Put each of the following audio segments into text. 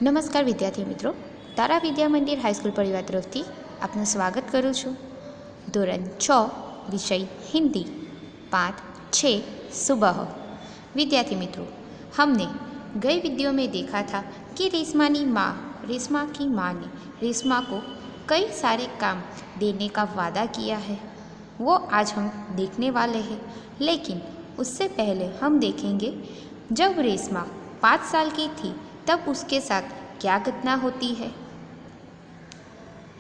નમસ્કાર વિદ્યાર્થી મિત્રો, તારા વિદ્યા મંદિર હાઈસ્કૂલ પરિવાર તરફથી આપનું સ્વાગત કરું છું। ધોરણ 6 વિષય हिंदी पाठ 6 सुबह। विद्यार्थी मित्रों, हमने गए वीडियो में देखा था कि रेशमा की माँ ने रेशमा को कई सारे काम देने का वादा किया है। वो आज हम देखने वाले हैं, लेकिन उससे पहले हम देखेंगे जब रेशमा 5 साल की थी तब उसके साथ क्या घटना होती है।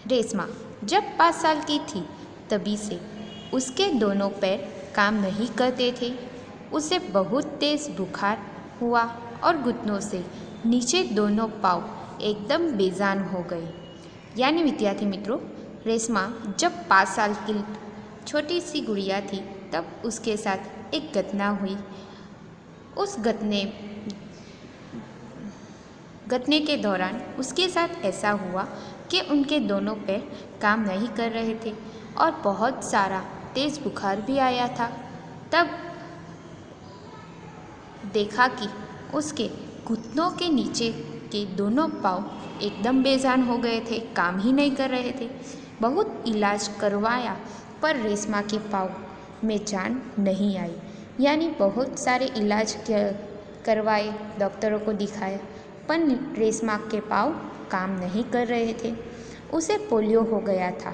रेशमा जब 5 साल की थी तभी से उसके दोनों पैर काम नहीं करते थे। उसे बहुत तेज बुखार हुआ और घुटनों से नीचे दोनों पाँव एकदम बेजान हो गए। यानी विद्यार्थी मित्रों, रेशमा जब 5 साल की छोटी सी गुड़िया थी तब उसके साथ एक घटना हुई। उस घटने के दौरान उसके साथ ऐसा हुआ कि उनके दोनों पैर काम नहीं कर रहे थे और बहुत सारा तेज़ बुखार भी आया था। तब देखा कि उसके घुटनों के नीचे के दोनों पाँव एकदम बेजान हो गए थे, काम ही नहीं कर रहे थे। बहुत इलाज करवाया पर रेशमा के पाँव में जान नहीं आई। यानी बहुत सारे इलाज करवाए, डॉक्टरों को दिखाया, पर रेशमा के पाँव काम नहीं कर रहे थे। उसे पोलियो हो गया था।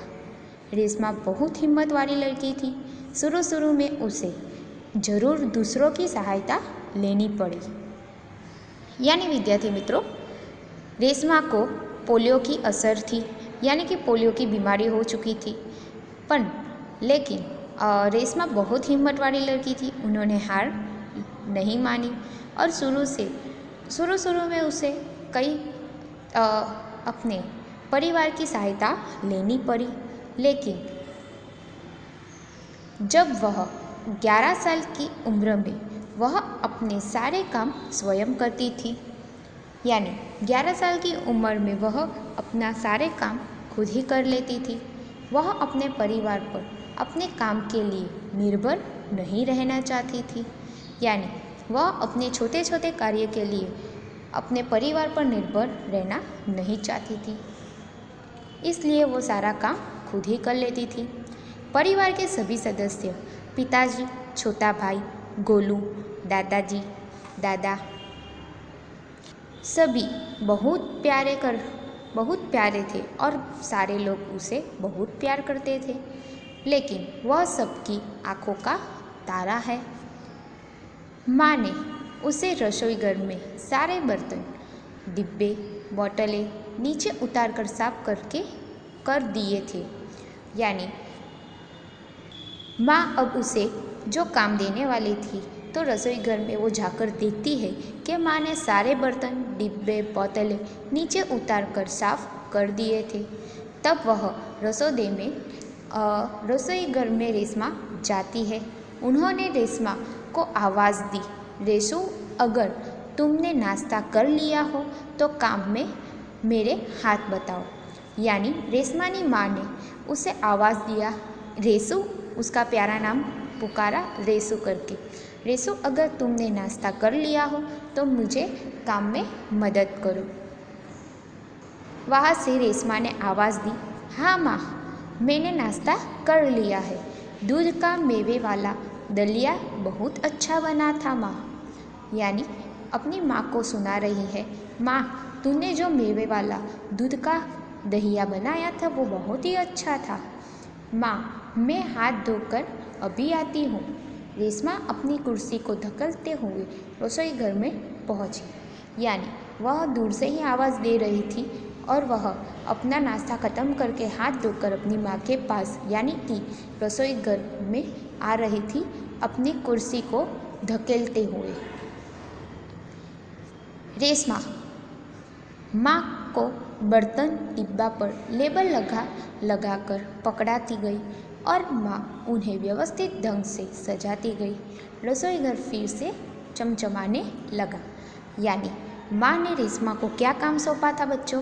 रेशमा बहुत हिम्मत वाली लड़की थी। शुरू में उसे ज़रूर दूसरों की सहायता लेनी पड़ी। यानी विद्यार्थी मित्रों, रेशमा को पोलियो की असर थी, यानी कि पोलियो की बीमारी हो चुकी थी। लेकिन रेशमा बहुत हिम्मत वाली लड़की थी। उन्होंने हार नहीं मानी और शुरू में उसे कई अपने परिवार की सहायता लेनी पड़ी। लेकिन जब वह 11 साल की उम्र में वह अपने सारे काम स्वयं करती थी। यानी 11 साल की उम्र में वह अपना सारे काम खुद ही कर लेती थी। वह अपने परिवार पर अपने काम के लिए निर्भर नहीं रहना चाहती थी। यानी वह अपने छोटे छोटे कार्य के लिए अपने परिवार पर निर्भर रहना नहीं चाहती थी, इसलिए वो सारा काम खुद ही कर लेती थी। परिवार के सभी सदस्य, पिताजी, छोटा भाई, गोलू, दादाजी, दादा, सभी बहुत प्यारे थे और सारे लोग उसे बहुत प्यार करते थे। लेकिन वह सबकी आँखों का तारा है। माँ ने उसे रसोई घर में सारे बर्तन, डिब्बे, बोतलें नीचे उतार कर साफ कर दिए थे। यानी माँ अब उसे जो काम देने वाली थी तो रसोई घर में वो जाकर देखती है कि माँ ने सारे बर्तन, डिब्बे, बोतलें नीचे उतार कर साफ कर दिए थे। तब वह रसोई घर में रेशमा जाती है। उन्होंने रेशमा को आवाज़ दी, रेशु, अगर तुमने नाश्ता कर लिया हो तो काम में मेरे हाथ बताओ। यानी रेशमा की माँ ने उसे आवाज़ दिया, रेशु, उसका प्यारा नाम पुकारा रेशु करके। रेशु, अगर तुमने नाश्ता कर लिया हो तो मुझे काम में मदद करो। वहाँ से रेशमा ने आवाज़ दी, हाँ माँ, मैंने नाश्ता कर लिया है। दूध का मेवे वाला दलिया बहुत अच्छा बना था माँ। यानी अपनी माँ को सुना रही है, माँ, तूने जो मेवे वाला दूध का दहिया बनाया था वो बहुत ही अच्छा था। माँ, मैं हाथ धोकर अभी आती हूँ। रेशमा अपनी कुर्सी को धकेलते हुए रसोई घर में पहुँची। यानी वह दूर से ही आवाज़ दे रही थी और वह अपना नाश्ता ख़त्म करके हाथ धोकर अपनी माँ के पास यानी कि रसोई घर में आ रही थी, अपनी कुर्सी को धकेलते हुए। रेशमा माँ को बर्तन डिब्बा पर लेबल लगाकर पकड़ाती गई और माँ उन्हें व्यवस्थित ढंग से सजाती गई। रसोई घर फिर से चमचमाने लगा। यानी माँ ने रेशमा को क्या काम सौंपा था बच्चों?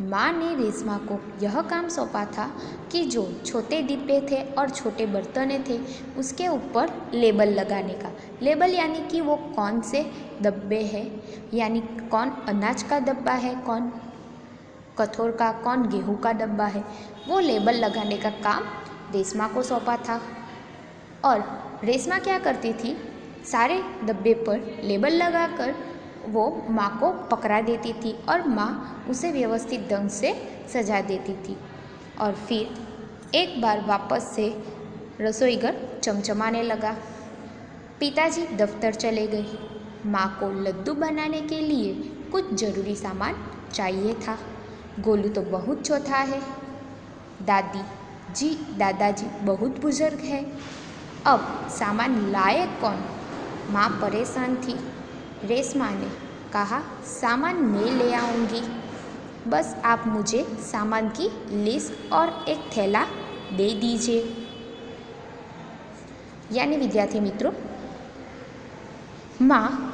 माँ ने रेशमा को यह काम सौंपा था कि जो छोटे डिब्बे थे और छोटे बर्तन थे उसके ऊपर लेबल लगाने का। लेबल यानी कि वो कौन से डब्बे हैं, यानी कौन अनाज का डब्बा है, कौन कठोर का, कौन गेहूं का डब्बा है, वो लेबल लगाने का काम रेशमा को सौंपा था। और रेशमा क्या करती थी, सारे डब्बे पर लेबल लगाकर वो माँ को पकड़ा देती थी और माँ उसे व्यवस्थित ढंग से सजा देती थी। और फिर एक बार वापस से रसोईघर चमचमाने लगा। पिताजी दफ्तर चले गए। माँ को लड्डू बनाने के लिए कुछ ज़रूरी सामान चाहिए था। गोलू तो बहुत छोटा है, दादाजी बहुत बुजुर्ग है, अब सामान लाए कौन? माँ परेशान थी। रेशमा ने कहा, सामान मैं ले आऊँगी, बस आप मुझे सामान की लिस्ट और एक थैला दे दीजिए। यानी विद्यार्थी मित्रों, माँ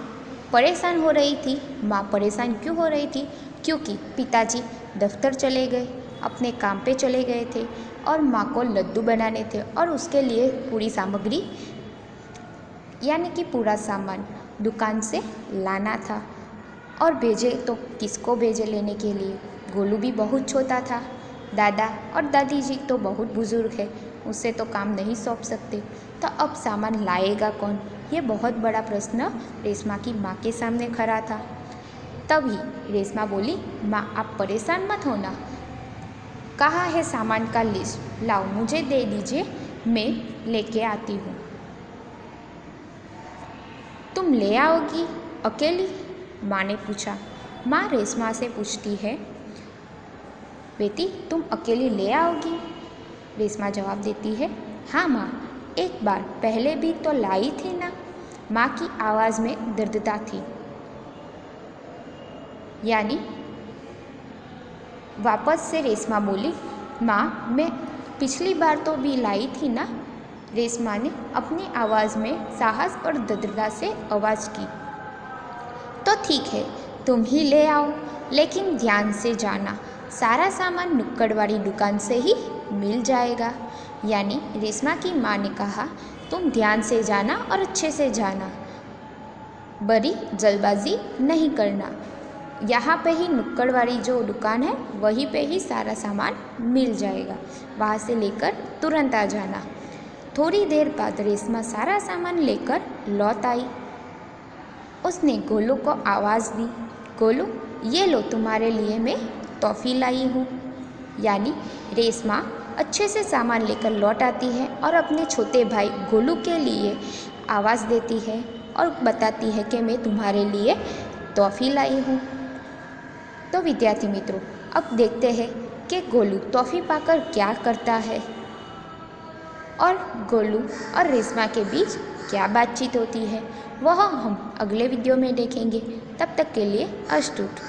परेशान हो रही थी। माँ परेशान क्यों हो रही थी? क्योंकि पिताजी दफ्तर चले गए, अपने काम पे चले गए थे और माँ को लड्डू बनाने थे और उसके लिए पूरी सामग्री यानी कि पूरा सामान दुकान से लाना था। और भेजे तो किसको भेजे लेने के लिए? गोलू भी बहुत छोटा था, दादा और दादी जी तो बहुत बुजुर्ग है, उससे तो काम नहीं सौंप सकते। तो अब सामान लाएगा कौन? ये बहुत बड़ा प्रश्न रेशमा की माँ के सामने खड़ा था। तभी रेशमा बोली, माँ आप परेशान मत होना, कहाँ है सामान का लिस्ट, लाओ मुझे दे दीजिए, मैं लेके आती हूँ। तुम ले आओगी अकेली? माँ ने पूछा। माँ रेशमा से पूछती है, बेटी तुम अकेली ले आओगी? रेशमा जवाब देती है, हाँ माँ, एक बार पहले भी तो लाई थी ना। माँ की आवाज़ में दृढ़ता थी। यानी वापस से रेशमा बोली, माँ मैं पिछली बार तो भी लाई थी ना। रेशमा ने अपनी आवाज़ में साहस और दृढ़ता से आवाज़ की। तो ठीक है, तुम ही ले आओ, लेकिन ध्यान से जाना, सारा सामान नुक्कड़ वाली दुकान से ही मिल जाएगा। यानी रेशमा की माँ ने कहा, तुम ध्यान से जाना और अच्छे से जाना, बड़ी जल्दबाजी नहीं करना, यहाँ पे ही नुक्कड़ वाली जो दुकान है वहीं पे ही सारा सामान मिल जाएगा, वहाँ से लेकर तुरंत आ जाना। थोड़ी देर बाद रेशमा सारा सामान लेकर लौट आई। उसने गोलू को आवाज़ दी, गोलू ये लो तुम्हारे लिए मैं टॉफ़ी लाई हूँ। यानी रेशमा अच्छे से सामान लेकर लौट आती है और अपने छोटे भाई गोलू के लिए आवाज़ देती है और बताती है कि मैं तुम्हारे लिए टॉफ़ी लाई हूँ। तो विद्यार्थी मित्रों, अब देखते हैं कि गोलू टॉफ़ी पाकर क्या करता है और गोलू और रेशमा के बीच क्या बातचीत होती है, वह हम अगले वीडियो में देखेंगे। तब तक के लिए अस्तुत।